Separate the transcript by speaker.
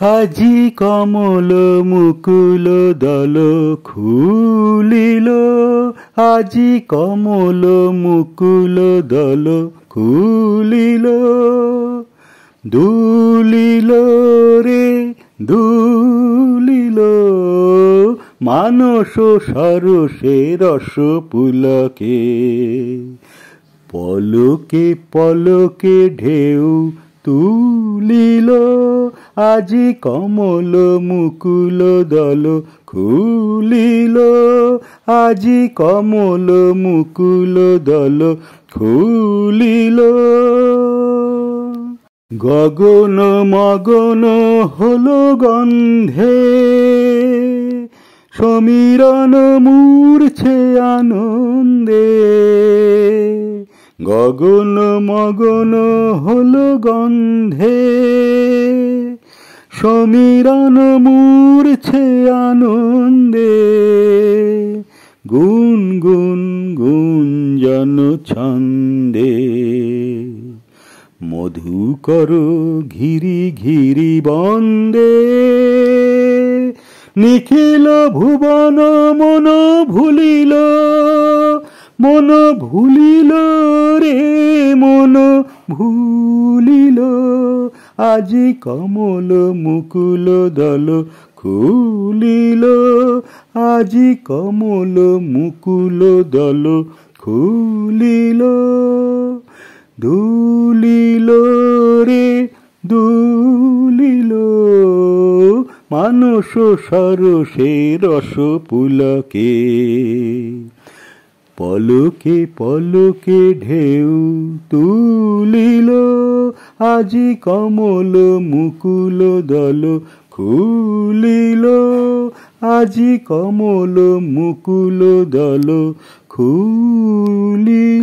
Speaker 1: আজি কমল মুকুল দল খুলিল, আজি কমল মুকুল দল খুলিল। দুলিল রে দুলিল, মানস সরসে রস পুলকে। পলকে পলকে ঢেউ তুলিল, আজি কমল মুকুল দল খুলিল, আজি কমল মুকুল দল খুলিল। গগন মগন হলো গন্ধে, সমীরণ মূর্ছে আনন্দে। গগন মগন হলো গন্ধে, সমীরণ মূর্ছে আনন্দে। গুন গুন গুঞ্জন ছন্দে, মধুকর ঘিরি ঘিরি বন্দে। নিখিল ভুবন মন ভুলিল, মন ভুলিল রে মন ভুলিল। আজি কমল মুকুল দল খুলিল, আজি কমল মুকুল দল খুলিল। দুলিল রে দুলিল, মানস সরসে রস পুলকে। পলকে পলকে ঢেউ তুলিল, আজি কমল মুকুল দল খুলিল, আজি কমল মুকুল দল খুলিল।